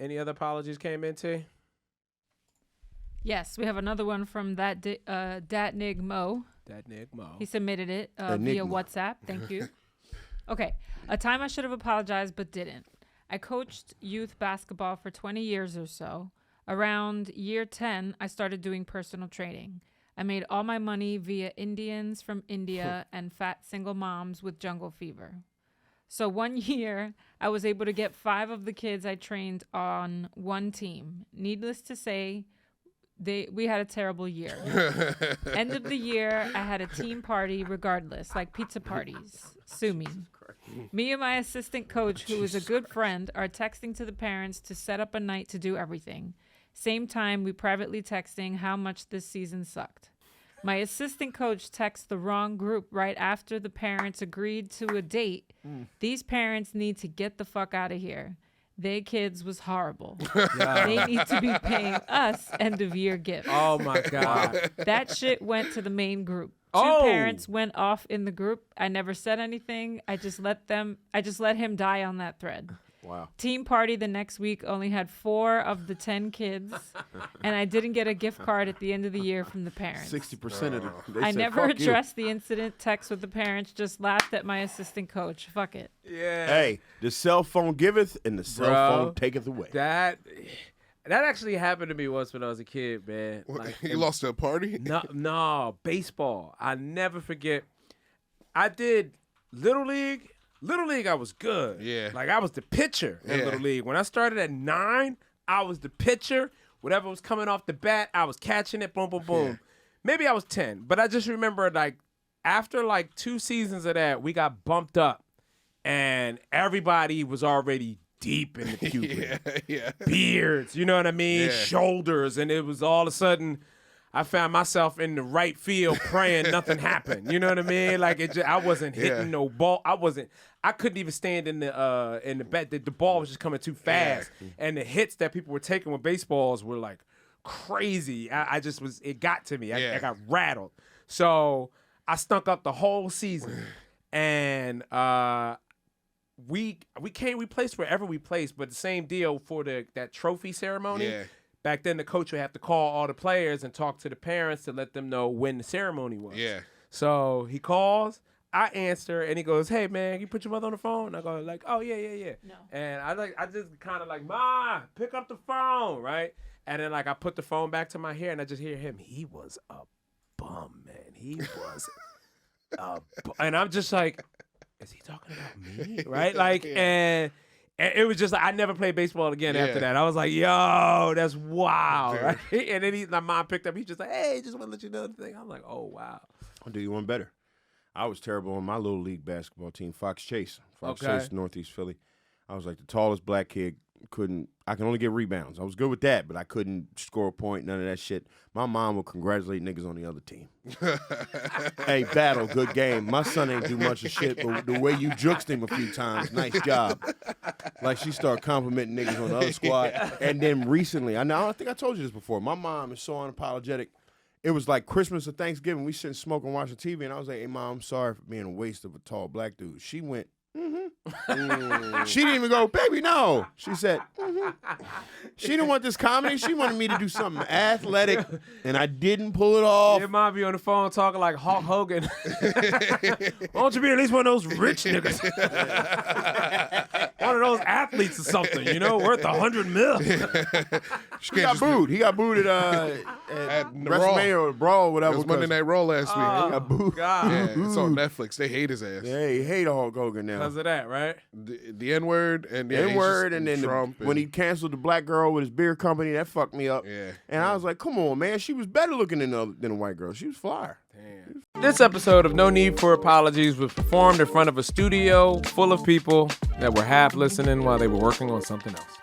Any other apologies came in, T? Yes, we have another one from Datnig Mo. He submitted it via WhatsApp. Thank you. Okay. A time I should have apologized but didn't. I coached youth basketball for 20 years or so. Around year 10, I started doing personal training. I made all my money via Indians from India and fat single moms with jungle fever. So one year, I was able to get 5 of the kids I trained on one team. Needless to say, we had a terrible year. End of the year, I had a team party regardless, like pizza parties. Sue me. Me and my assistant coach, who is a good friend, are texting to the parents to set up a night to do everything. Same time, we privately texting how much this season sucked. My assistant coach texts the wrong group right after the parents agreed to a date. These parents need to get the fuck out of here. They kids was horrible. They need to be paying us end of year gifts. Oh my God. That shit went to the main group. Two parents went off in the group. I never said anything. I just let him die on that thread. Wow. Team party the next week only had 4 of the 10 kids, and I didn't get a gift card at the end of the year from the parents. 60% of them. I never addressed the incident, text with the parents, just laughed at my assistant coach. Fuck it. Yeah. Hey, the cell phone giveth and the cell phone taketh away. That actually happened to me once when I was a kid, man. Like, you lost at a party? No, baseball. I never forget. I did Little League. Little League, I was good. Yeah. Like, I was the pitcher in Little League. When I started at 9, I was the pitcher. Whatever was coming off the bat, I was catching it, boom, boom, boom. Yeah. Maybe I was 10. But I just remember, like, after, like, 2 seasons of that, we got bumped up. And everybody was already deep in the puberty. Beards, you know what I mean? Yeah. Shoulders. And it was all of a sudden, I found myself in the right field praying nothing happened. You know what I mean? Like, I wasn't hitting no ball. I couldn't even stand in the bat. The ball was just coming too fast. Yeah. And the hits that people were taking with baseballs were like crazy. It got to me. I got rattled. So I stunk up the whole season. And we placed wherever we placed, but the same deal for that trophy ceremony. Yeah. Back then, the coach would have to call all the players and talk to the parents to let them know when the ceremony was. Yeah. So he calls, I answer, and he goes, "Hey man, can you put your mother on the phone?" And I go like, "Oh yeah." No. And I just kind of like, "Ma, pick up the phone," right? And then like I put the phone back to my hair, and I just hear him. He was a bum, man. He was and I'm just like, is he talking about me? Right? Like, and it was just like, I never played baseball again after that. I was like, yo, that's wild. Right? And then my mom picked up. He's just like, hey, just want to let you know the thing. I'm like, oh, wow. I'll do you one better. I was terrible on my little league basketball team, Fox Chase, Northeast Philly. I was like the tallest black kid. I can only get rebounds. I was good with that, but I couldn't score a point, none of that shit. My mom would congratulate niggas on the other team. Hey, battle, good game. My son ain't do much of shit, but the way you juked him a few times, nice job. Like, she started complimenting niggas on the other squad. And then recently, I think I told you this before, my mom is so unapologetic. It was like Christmas or Thanksgiving. We sitting smoking, watching TV, and I was like, hey, Mom, I'm sorry for being a waste of a tall black dude. She went, She didn't even go, baby, no. She said, She didn't want this comedy. She wanted me to do something athletic, and I didn't pull it off. Your mom be on the phone talking like Hulk Hogan. Why don't you be at least one of those rich niggas? One of those athletes or something, worth $100 million. He got booed. He got booed at WrestleMania or Brawl, whatever. It was Monday Night Raw last week. He got booed. God. Yeah, it's on Netflix. They hate his ass. Yeah, he hate Hulk Hogan now. Because of that, right? The N-word and the N-word, and then Trump when he canceled the black girl with his beer company, that fucked me up. Yeah. And I was like, come on, man. She was better looking than a white girl. She was flyer. Damn. This episode of No Need for Apologies was performed in front of a studio full of people that were half listening while they were working on something else.